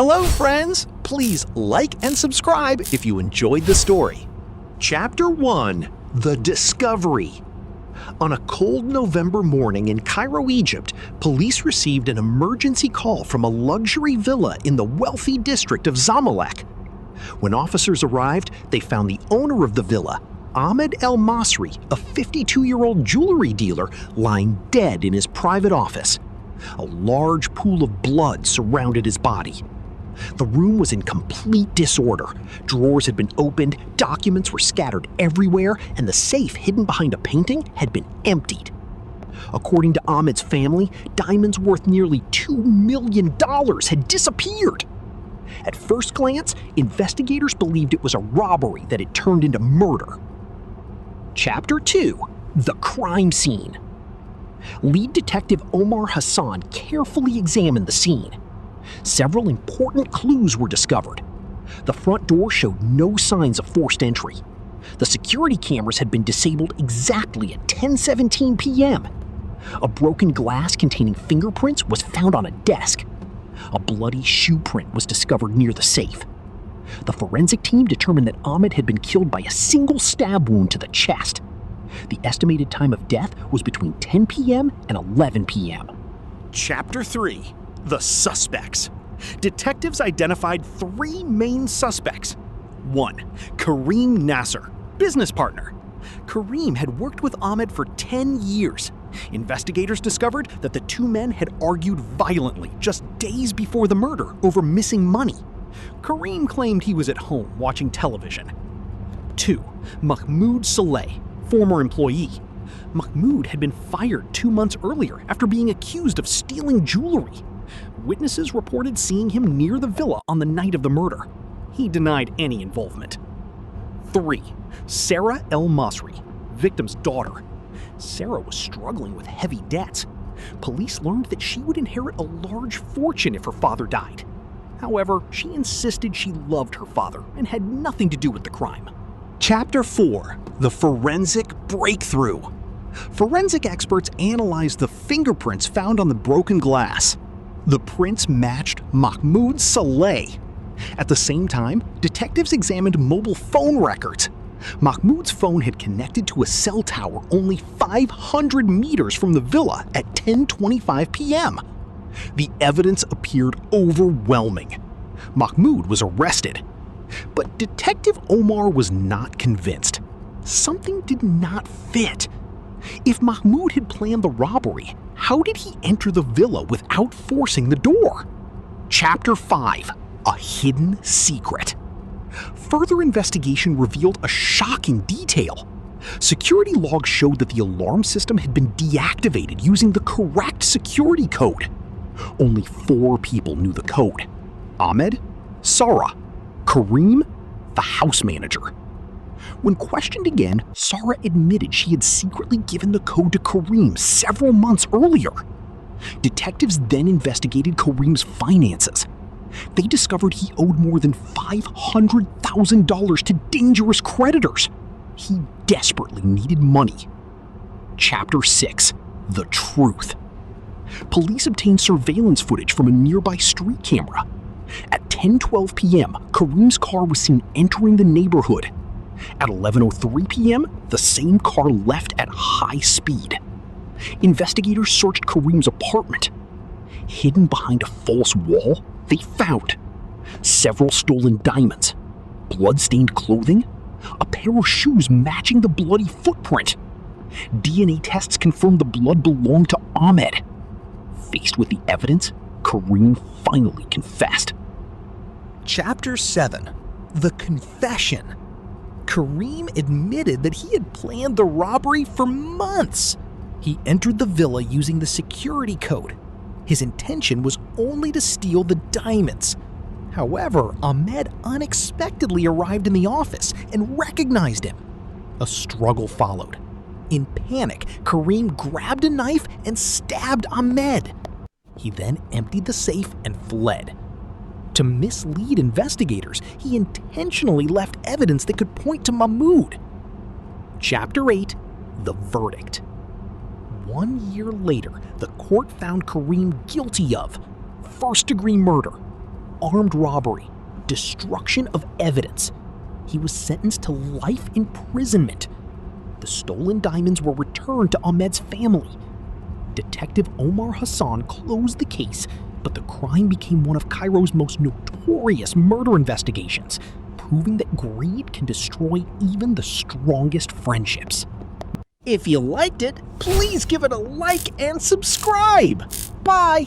Hello, friends! Please like and subscribe if you enjoyed the story. Chapter 1: The Discovery. On a cold November morning in Cairo, Egypt, police received an emergency call from a luxury villa in the wealthy district of Zamalek. When officers arrived, they found the owner of the villa, Ahmed El Masri, a 52-year-old jewelry dealer, lying dead in his private office. A large pool of blood surrounded his body. The room was in complete disorder. Drawers had been opened, documents were scattered everywhere, and the safe hidden behind a painting had been emptied. According to Ahmed's family, diamonds worth nearly $2 million had disappeared. At first glance, investigators believed it was a robbery that had turned into murder. Chapter 2: The Crime Scene. Lead Detective Omar Hassan carefully examined the scene. Several important clues were discovered. The front door showed no signs of forced entry. The security cameras had been disabled exactly at 10:17 p.m. A broken glass containing fingerprints was found on a desk. A bloody shoe print was discovered near the safe. The forensic team determined that Ahmed had been killed by a single stab wound to the chest. The estimated time of death was between 10 p.m. and 11 p.m. Chapter 3: The Suspects. Detectives identified 3 main suspects. 1. Kareem Nasser, business partner. Kareem had worked with Ahmed for 10 years. Investigators discovered that the two men had argued violently just days before the murder over missing money. Kareem claimed he was at home watching television. 2. Mahmoud Saleh, former employee. Mahmoud had been fired 2 months earlier after being accused of stealing jewelry. Witnesses reported seeing him near the villa on the night of the murder. He denied any involvement. 3. Sarah El Masri, victim's daughter. Sarah was struggling with heavy debts. Police learned that she would inherit a large fortune if her father died. However, she insisted she loved her father and had nothing to do with the crime. Chapter 4: The Forensic Breakthrough. Forensic experts analyzed the fingerprints found on the broken glass. The prints matched Mahmoud Saleh. At the same time, detectives examined mobile phone records. Mahmoud's phone had connected to a cell tower only 500 meters from the villa at 10:25 p.m. The evidence appeared overwhelming. Mahmoud was arrested. But Detective Omar was not convinced. Something did not fit. If Mahmoud had planned the robbery, how did he enter the villa without forcing the door? Chapter 5: A Hidden Secret. Further investigation revealed a shocking detail. Security logs showed that the alarm system had been deactivated using the correct security code. Only 4 people knew the code: Ahmed, Sarah, Kareem, the house manager. When questioned again, Sarah admitted she had secretly given the code to Kareem several months earlier. Detectives then investigated Kareem's finances. They discovered he owed more than $500,000 to dangerous creditors. He desperately needed money. Chapter 6: The Truth. Police obtained surveillance footage from a nearby street camera. At 10:12 p.m., Kareem's car was seen entering the neighborhood. At 11:03 p.m., the same car left at high speed. Investigators searched Kareem's apartment. Hidden behind a false wall, they found several stolen diamonds, blood-stained clothing, a pair of shoes matching the bloody footprint. DNA tests confirmed the blood belonged to Ahmed. Faced with the evidence, Kareem finally confessed. Chapter 7: The Confession. Kareem admitted that he had planned the robbery for months. He entered the villa using the security code. His intention was only to steal the diamonds. However, Ahmed unexpectedly arrived in the office and recognized him. A struggle followed. In panic, Kareem grabbed a knife and stabbed Ahmed. He then emptied the safe and fled. To mislead investigators, he intentionally left evidence that could point to Mahmoud. Chapter 8: The Verdict. 1 year later, the court found Kareem guilty of first-degree murder, armed robbery, destruction of evidence. He was sentenced to life imprisonment. The stolen diamonds were returned to Ahmed's family. Detective Omar Hassan closed the case, but the crime became one of Cairo's most notorious murder investigations, proving that greed can destroy even the strongest friendships. If you liked it, please give it a like and subscribe. Bye!